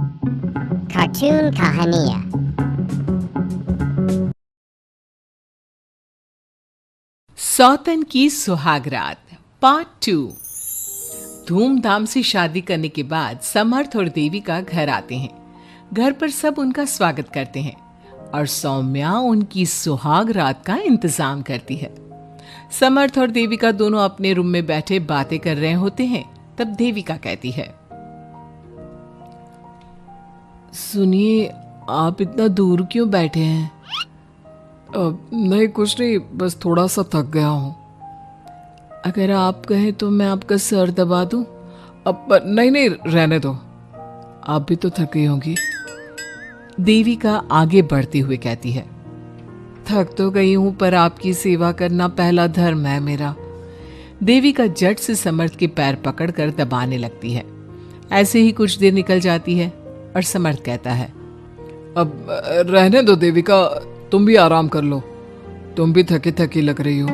Cartoon कहानियाँ। सौतन की सुहागरात part 2। धूमधाम से शादी करने के बाद समर्थ और देविका घर आते हैं। घर पर सब उनका स्वागत करते हैं और सौम्या उनकी सुहाग रात का इंतजाम करती है। समर्थ और देविका दोनों अपने रूम में बैठे बातें कर रहे होते हैं। तब देविका कहती है, सुनिए, आप इतना दूर क्यों बैठे हैं? नहीं, कुछ नहीं, बस थोड़ा सा थक गया हूँ। अगर आप कहें तो मैं आपका सर दबा दूं? अब नहीं नहीं, रहने दो, आप भी तो थकी होंगी। देविका आगे बढ़ते हुए कहती है, थक तो गई हूं पर आपकी सेवा करना पहला धर्म है मेरा। देविका झट से समर्थ के पैर पकड़कर दबाने लगती है। ऐसे ही कुछ देर निकल जाती है और समर्थ कहता है, अब रहने दो देविका, तुम भी आराम कर लो, तुम भी थकी थकी लग रही हो।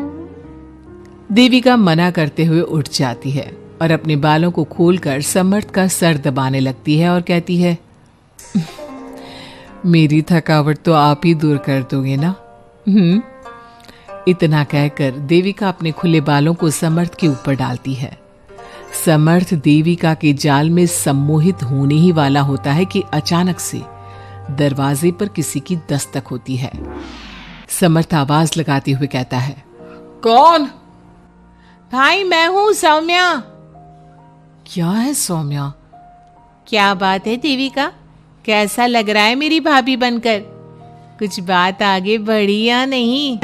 देविका मना करते हुए उठ जाती है और अपने बालों को खोलकर समर्थ का सर दबाने लगती है और कहती है, मेरी थकावट तो आप ही दूर कर दोगे ना? इतना कहकर देविका अपने खुले बालों को समर्थ के ऊपर डालती है। समर्थ देविका के जाल में सम्मोहित होने ही वाला होता है कि अचानक से दरवाजे पर किसी की दस्तक होती है। समर्थ आवाज लगाते हुए कहता है, कौन? भाई, मैं हूं, सौम्या। क्या है सौम्या? क्या बात है देविका, कैसा लग रहा है मेरी भाभी बनकर? कुछ बात आगे बढ़ी या नहीं?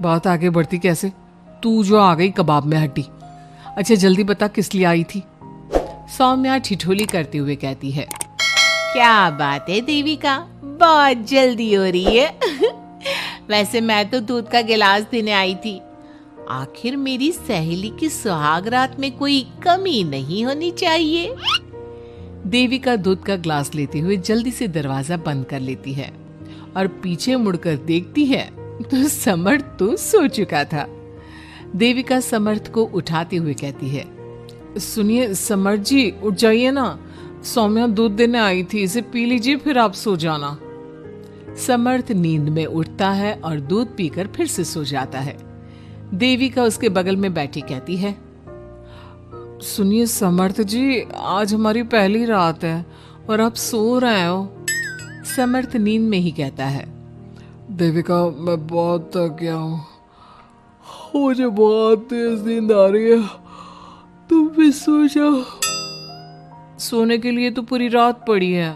बात आगे बढ़ती कैसे? तू जो आ गई कबाब में हड्डी। अच्छा जल्दी बता, किस लिए आई थी? सौम्या ठिठोली करते हुए कहती है, क्या बात है देविका, बहुत जल्दी हो रही है। वैसे मैं तो दूध का गिलास देने आई थी। आखिर मेरी सहेली की सुहाग रात में कोई कमी नहीं होनी चाहिए। देविका दूध का ग्लास लेते हुए जल्दी से दरवाजा बंद कर लेती है और पीछे मुड़कर देखती है तो समर्थ तो सो चुका था। देविका समर्थ को उठाते हुए कहती है, सुनिए समर्थ जी, उठ जाइए ना, सौम्या दूध देने आई थी, इसे पी लीजिए, फिर आप सो जाना। समर्थ नींद में उठता है और दूध पीकर फिर से सो जाता है। देविका उसके बगल में बैठी कहती है, सुनिए समर्थ जी, आज हमारी पहली रात है और आप सो रहे हो। समर्थ नींद में ही कहता है, देविका मैं बहुत थक गया हूँ, मुझे बहुत तेज नींद आ रही है, तुम भी सो जाओ। सोने के लिए तो पूरी रात पड़ी है,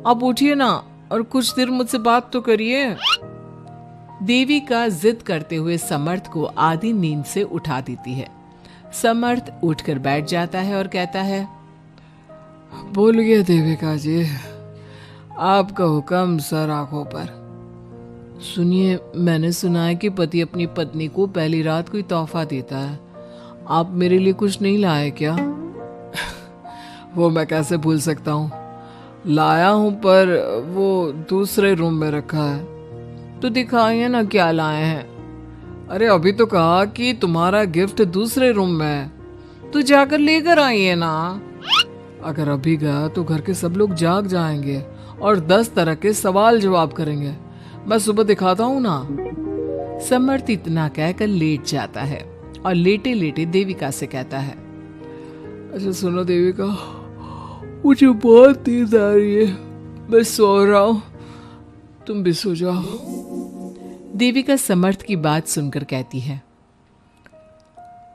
आप उठिए ना और कुछ देर मुझसे बात तो करिए। देविका जिद करते हुए समर्थ को आधी नींद से उठा देती है। समर्थ उठकर बैठ जाता है और कहता है, बोलिए देविका जी, आपका हुक्म सर आंखों पर। सुनिए, मैंने सुना है कि पति अपनी पत्नी को पहली रात कोई तोहफा देता है, आप मेरे लिए कुछ नहीं लाए क्या? वो मैं कैसे भूल सकता हूँ, लाया हूँ पर वो दूसरे रूम में रखा है। तो दिखाइए ना क्या लाए हैं। अरे अभी तो कहा कि तुम्हारा गिफ्ट दूसरे रूम में है, तो जाकर लेकर आइए ना। अगर अभी गया तो घर के सब लोग जाग जाएंगे और 10 तरह के सवाल जवाब करेंगे, मैं सुबह दिखाता हूँ ना। समर्थ इतना कहकर लेट जाता है और लेटे लेटे देविका से कहता है, अच्छा सुनो देविका, मुझे बहुत नींद आ रही है, मैं सो रहा हूँ, तुम भी सो जाओ। देविका समर्थ की बात सुनकर कहती है,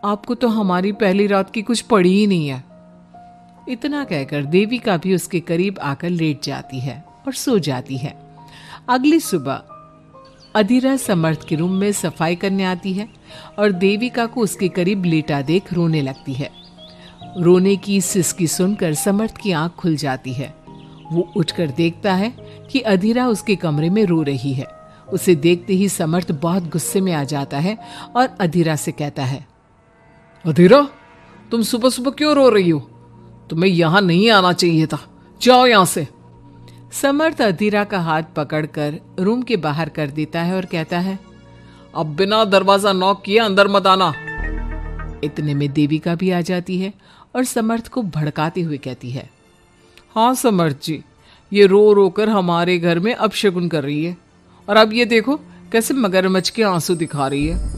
आपको तो हमारी पहली रात की कुछ पड़ी ही नहीं है। इतना कहकर देविका भी उसके करीब आकर लेट जाती है और सो जाती है। अगली सुबह अधीरा समर्थ के रूम में सफाई करने आती है और देविका को उसके करीब लेटा देख रोने लगती है। रोने की सिसकी सुनकर समर्थ की आंख खुल जाती है। वो उठकर देखता है कि अधीरा उसके कमरे में रो रही है। उसे देखते ही समर्थ बहुत गुस्से में आ जाता है और अधीरा से कहता है, अधीरा, तुम सुबह सुबह क्यों रो रही हो? तुम्हें यहां नहीं आना चाहिए था, जाओ यहां से। समर्थ अधीरा का हाथ पकड़कर रूम के बाहर कर देता है और कहता है, अब बिना दरवाजा नॉक किए अंदर मत आना। इतने में देविका भी आ जाती है और समर्थ को भड़काते हुए कहती है, हाँ समर्थ जी, ये रो रो कर हमारे घर में अपशगुन कर रही है, और अब ये देखो कैसे मगरमच्छ के आंसू दिखा रही है।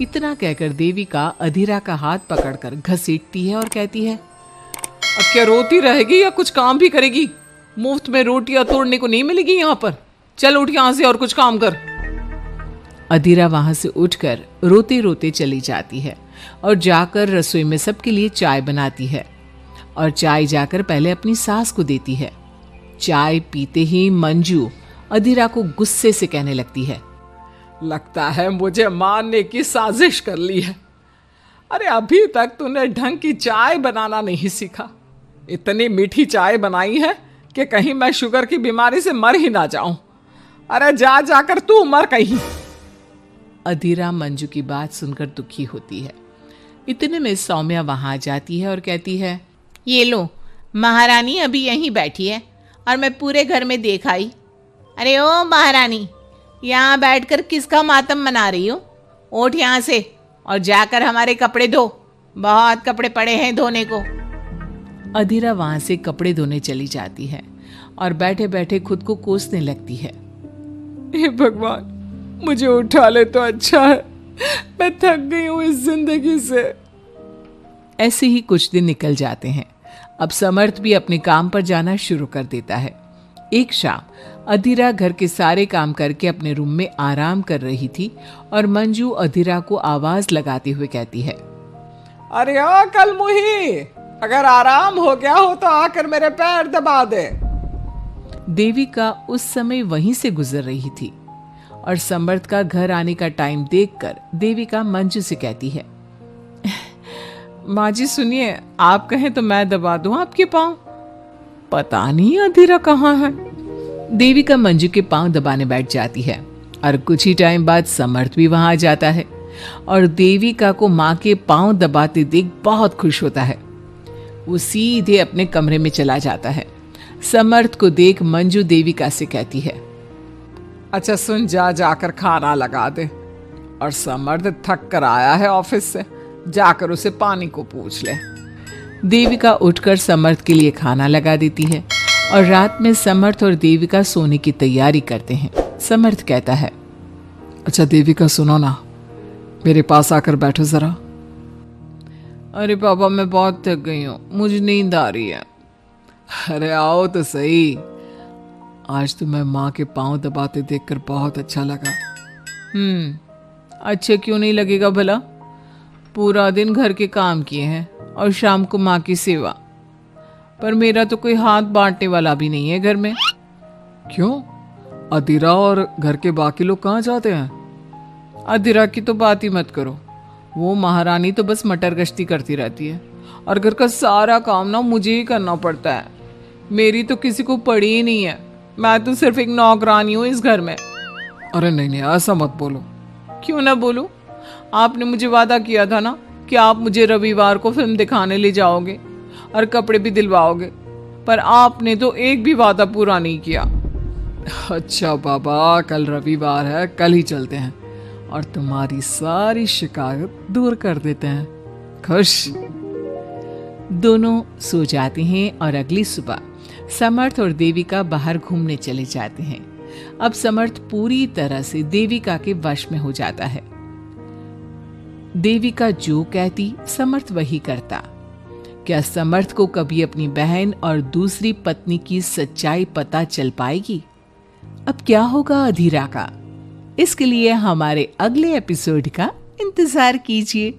इतना कहकर देविका अधीरा का हाथ पकड़कर घसीटती है और कहती है, अब क्या रोती रहेगी या कुछ काम भी करेगी? मुफ्त में रोटियां तोड़ने को नहीं मिलेगी यहाँ पर। चल उठ यहाँ से और कुछ काम कर। अधीरा वहां से उठकर रोते रोते चली जाती है और जाकर रसोई में सबके लिए चाय बनाती है, और चाय जाकर पहले अपनी सास को देती है। चाय पीते ही मंजू अधीरा को गुस्से से कहने लगती है, लगता है मुझे मारने की साजिश कर ली है। अरे अभी तक तूने ढंग की चाय बनाना नहीं सीखा। इतनी मीठी चाय बनाई है कि कहीं मैं शुगर की बीमारी से मर ही ना जाऊं। अरे जा जाकर तू मर कहीं। अधीरा मंजू की बात सुनकर दुखी होती है। इतने में सौम्या वहां आ जाती है और कहती है, ये लो, महारानी अभी यहीं बैठी है और मैं पूरे घर में देख आई। अरे ओ महारानी, यहाँ बैठकर किसका मातम मना रही हो? उठ यहाँ से और जाकर हमारे कपड़े धो, बहुत कपड़े पड़े हैं धोने को। अधीरा वहां से कपड़े धोने चली जाती है और बैठे बैठे खुद को कोसने लगती है, हे भगवान, मुझे उठा ले तो अच्छा है, मैं थक गई हूं इस जिंदगी से। ऐसे ही कुछ दिन निकल जाते हैं। अब समर्थ भी अपने काम पर जाना शुरू कर देता है। एक शाम अधीरा घर के सारे काम करके अपने रूम में आराम कर रही थी और मंजू अधीरा को आवाज लगाते हुए कहती है, अरे ओ कलमुही, अगर आराम हो गया हो तो आकर मेरे पैर दबा दे। देविका उस समय वहीं से गुजर रही थी और समर्थ का घर आने का टाइम देखकर देविका मंजू से कहती है, माँ जी सुनिए, आप कहें तो मैं दबा दूं आपके पांव। पता नहीं अधीरा कहाँ है। देविका मंजू के पांव दबाने बैठ जाती है और कुछ ही टाइम बाद समर्थ भी वहां आ जाता है और देविका को माँ के पांव दबाते देख बहुत खुश होता है। वो सीधे अपने कमरे में चला जाता है। समर्थ को देख मंजू देविका से कहती है, अच्छा सुन, जाकर खाना लगा दे, और समर्थ थक कर आया है ऑफिस से, जाकर उसे पानी को पूछ ले। देविका उठकर समर्थ के लिए खाना लगा देती है और रात में समर्थ और देविका सोने की तैयारी करते हैं। समर्थ कहता है, अच्छा देविका सुनो ना, मेरे पास आकर बैठो जरा। अरे पापा, मैं बहुत थक गई हूँ, मुझे नींद आ रही है। अरे आओ तो सही, आज तो मैं माँ के पांव दबाते देखकर बहुत अच्छा लगा। अच्छा क्यों नहीं लगेगा भला? पूरा दिन घर के काम किए हैं और शाम को माँ की सेवा, पर मेरा तो कोई हाथ बांटने वाला भी नहीं है घर में। क्यों? अधीरा और घर के बाकी लोग कहाँ जाते हैं? अधीरा की तो बात ही मत करो, वो महारानी तो बस मटर गश्ती करती रहती है और घर का सारा काम ना मुझे ही करना पड़ता है। मेरी तो किसी को पड़ी ही नहीं है, मैं तो सिर्फ एक नौकरानी हूँ इस घर में। अरे नहीं, ऐसा मत बोलो। क्यों ना बोलूं? आपने मुझे वादा किया था ना कि आप मुझे रविवार को फिल्म दिखाने ले जाओगे और कपड़े भी दिलवाओगे, पर आपने तो एक भी वादा पूरा नहीं किया। अच्छा बाबा, कल रविवार है, कल ही चलते हैं और तुम्हारी सारी शिकायत दूर कर देते हैं। खुश? दोनों सो जाते हैं और अगली सुबह समर्थ और देविका बाहर घूमने चले जाते हैं। अब समर्थ पूरी तरह से देविका के वश में हो जाता है। देविका जो कहती समर्थ वही करता। क्या समर्थ को कभी अपनी बहन और दूसरी पत्नी की सच्चाई पता चल पाएगी? अब क्या होगा अधीरा का? इसके लिए हमारे अगले एपिसोड का इंतजार कीजिए।